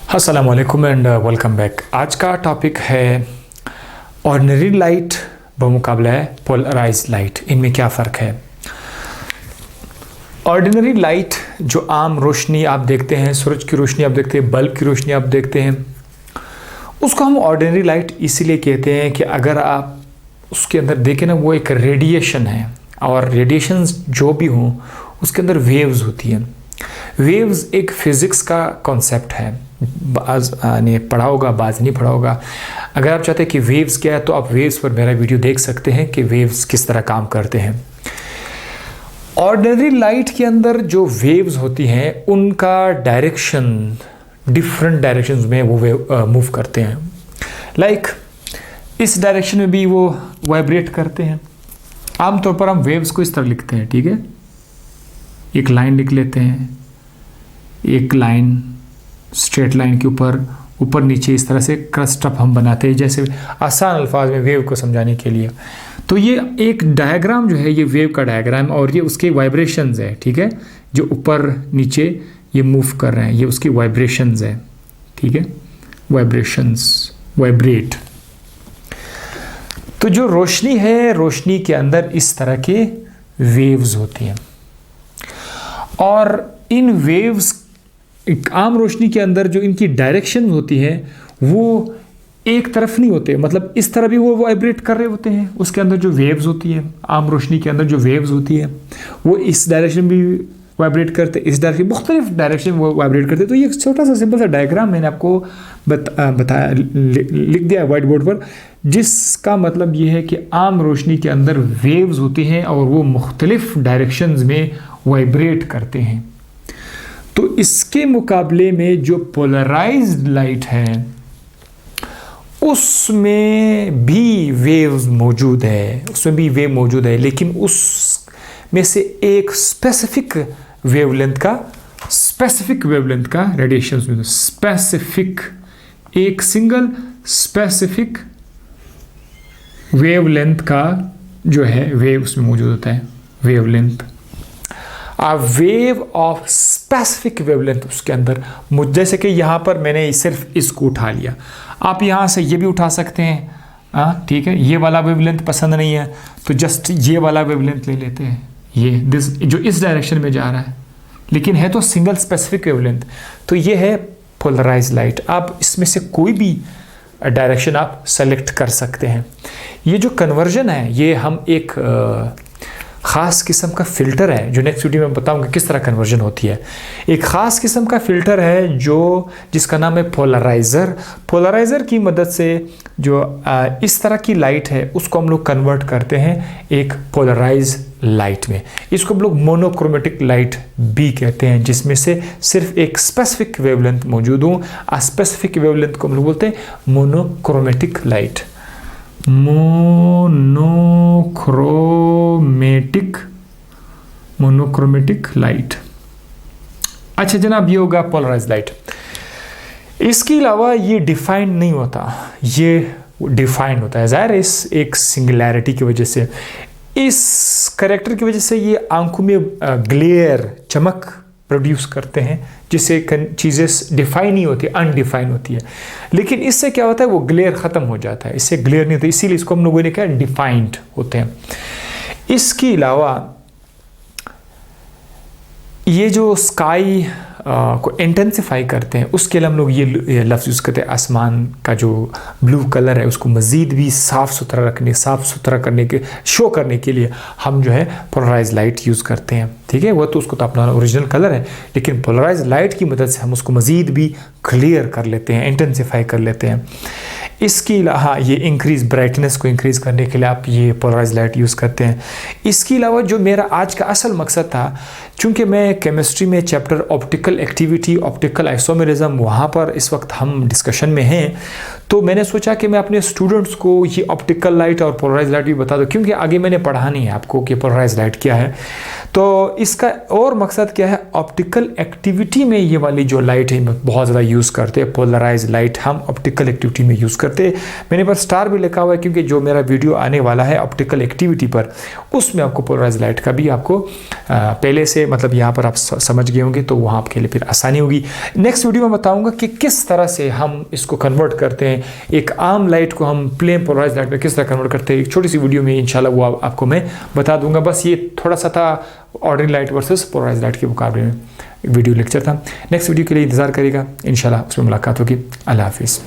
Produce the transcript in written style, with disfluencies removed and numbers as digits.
अस्सलाम वालेकुम and welcome back. आज का टॉपिक है ऑर्डिनरी लाइट बमुकाबला पोलराइज्ड लाइट, इनमें क्या फ़र्क है। ऑर्डिनरी लाइट जो आम रोशनी आप देखते हैं, सूरज की रोशनी आप देखते हैं, बल्ब की रोशनी आप देखते हैं, उसको हम ऑर्डिनरी लाइट इसीलिए कहते हैं कि अगर आप उसके अंदर देखें ना, वो एक रेडिएशन है और रेडिएशंस जो भी हों उसके अंदर वेव्स होती हैं। वेव्स एक फिज़िक्स का कॉन्सेप्ट है, बाज़ ने पढ़ा होगा, बाज़ नहीं पढ़ा होगा। अगर आप चाहते हैं कि वेव्स क्या है तो आप वेव्स पर मेरा वीडियो देख सकते हैं कि वेव्स किस तरह काम करते हैं। ऑर्डिनरी लाइट के अंदर जो वेव्स होती हैं उनका डायरेक्शन डिफरेंट डायरेक्शंस में वो मूव करते हैं। लाइक इस डायरेक्शन में भी वो वाइब्रेट करते हैं। आमतौर पर हम वेव्स को इस तरह लिखते हैं, ठीक है, एक लाइन लिख लेते हैं, एक लाइन स्ट्रेट लाइन के ऊपर नीचे इस तरह से क्रस्ट अप हम बनाते हैं, जैसे आसान अल्फाज में वेव को समझाने के लिए। तो ये एक डायग्राम जो है ये वेव का डायग्राम और ये उसके वाइब्रेशंस है, ठीक है, जो ऊपर नीचे ये मूव कर रहे हैं, ये उसकी वाइब्रेशंस है, ठीक है, वाइब्रेशंस, वाइब्रेट। तो जो रोशनी है, रोशनी के अंदर इस तरह के वेव्स होती हैं और इन वेव्स आम रोशनी के अंदर जो इनकी डायरेक्शन होती है वो एक तरफ नहीं होते, मतलब इस तरह भी वो वाइब्रेट कर रहे होते हैं। उसके अंदर जो वेव्स होती है, आम रोशनी के अंदर जो वेव्स होती है वो इस डायरेक्शन भी वाइब्रेट करते, इस डायरेक्शन, मुख्तलिफ डायरेक्शन वो वाइब्रेट करते। तो ये एक छोटा सा सिंपल सा डायग्राम मैंने आपको बताया, लिख दिया है वाइट बोर्ड पर, जिसका मतलब ये है कि आम रोशनी के अंदर वेव्स होती हैं और वो मुख्तलिफ डायरेक्शंस में वाइब्रेट करते हैं। तो इसके मुकाबले में जो पोलराइज्ड लाइट है उसमें भी वेव्स मौजूद है, उसमें भी वेव मौजूद है, लेकिन उसमें से एक स्पेसिफिक वेवलेंथ का रेडिएशंस में स्पेसिफिक, एक सिंगल स्पेसिफिक वेवलेंथ का जो है वेव उसमें मौजूद होता है, wavelength. A wave of specific wavelength उसके अंदर, जैसे कि यहाँ पर मैंने सिर्फ इसको उठा लिया, आप यहाँ से ये भी उठा सकते हैं, ठीक है। ये वाला वेवलेंथ पसंद नहीं है तो जस्ट ये वाला वेवलेंथ ले लेते हैं, ये दिस जो इस डायरेक्शन में जा रहा है, लेकिन है तो सिंगल स्पेसिफिक वेवलेंथ। तो ये है पोलराइज लाइट। आप इसमें से कोई भी डायरेक्शन आप सेलेक्ट कर सकते हैं। ये जो कन्वर्जन है ये हम एक ख़ास किस्म का फ़िल्टर है, जो नेक्स्ट वीडियो में बताऊंगा किस तरह कन्वर्जन होती है। एक ख़ास किस्म का फ़िल्टर है जिसका नाम है पोलराइज़र। पोलराइज़र की मदद से जो इस तरह की लाइट है उसको हम लोग कन्वर्ट करते हैं एक पोलराइज लाइट में। इसको हम लोग मोनोक्रोमेटिक लाइट भी कहते हैं, जिसमें से सिर्फ एक स्पेसिफिक वेवलेंथ मौजूद हो। स्पेसिफिक वेवलेंथ को हम लोग बोलते हैं मोनोक्रोमेटिक लाइट, मोनोक्रोमेटिक लाइट। अच्छा जनाब, ये होगा पोलराइज लाइट। इसके अलावा ये डिफाइंड नहीं होता, ये डिफाइंड होता है ज़ाहिर इस एक सिंगुलैरिटी की वजह से, इस कैरेक्टर की वजह से ये आंखों में ग्लेयर, चमक प्रोड्यूस करते हैं, जिससे चीज़ें डिफाइन नहीं होती, अनडिफाइन होती है। लेकिन इससे क्या होता है, वो ग्लेयर ख़त्म हो जाता है, इससे ग्लेयर नहीं होता, इसीलिए इसको हम लोगों ने क्या डिफाइंड होते हैं। इसके अलावा ये जो स्काई को इंटेंसिफाई करते हैं उसके लिए हम लोग ये लफ्ज़ यूज़ करते हैं, आसमान का जो ब्लू कलर है उसको मज़ीद भी साफ़ सुथरा करने के शो करने के लिए हम जो है पोलराइज लाइट यूज़ करते हैं, ठीक है। वो तो उसको तो अपना ओरिजिनल कलर है, लेकिन पोलराइज लाइट की मदद से हम उसको मज़ीद भी क्लियर कर लेते हैं, इंटेंसिफाई कर लेते हैं। इसके अलावा ये इंक्रीज़ ब्राइटनेस को इंक्रीज़ करने के लिए आप ये पोलराइज लाइट यूज़ करते हैं। इसके अलावा जो मेरा आज का असल मकसद था, चूँकि मैं केमिस्ट्री में chapter optical activity, optical isomerism, वहाँ पर इस वक्त हम डिस्कशन में हैं, तो मैंने सोचा कि मैं अपने स्टूडेंट्स को ये ऑप्टिकल लाइट और पोलराइज लाइट भी बता दूँ, क्योंकि आगे मैंने पढ़ा नहीं है आपको कि पोलराइज लाइट क्या है। तो इसका और मकसद क्या है, ऑप्टिकल एक्टिविटी में ये वाली जो लाइट है बहुत ज़्यादा यूज़ करते हैं, पोलराइज लाइट हम ऑप्टिकल एक्टिविटी में यूज़ करते हैं। मैंने पर स्टार भी लिखा हुआ है क्योंकि जो मेरा वीडियो आने वाला है ऑप्टिकल एक्टिविटी पर, उसमें आपको पोलराइज लाइट का भी आपको पहले से मतलब यहाँ पर आप समझ गए होंगे, तो वहाँ आपके लिए फिर आसानी होगी। नेक्स्ट वीडियो में बताऊँगा कि किस तरह से हम इसको कन्वर्ट करते हैं, एक आम लाइट को हम प्लेन पोलराइज लाइट में किस तरह कन्वर्ट करते हैं, एक छोटी सी वीडियो में इंशाल्लाह वो आपको मैं बता दूंगा। बस ये थोड़ा सा था ordinary light versus polarise light के मुकाबले में वीडियो लेक्चर था। नेक्स्ट वीडियो के लिए इंतज़ार करेगा, इंशाल्लाह उसमें मुलाकात होगी। अल्लाह हाफिज़।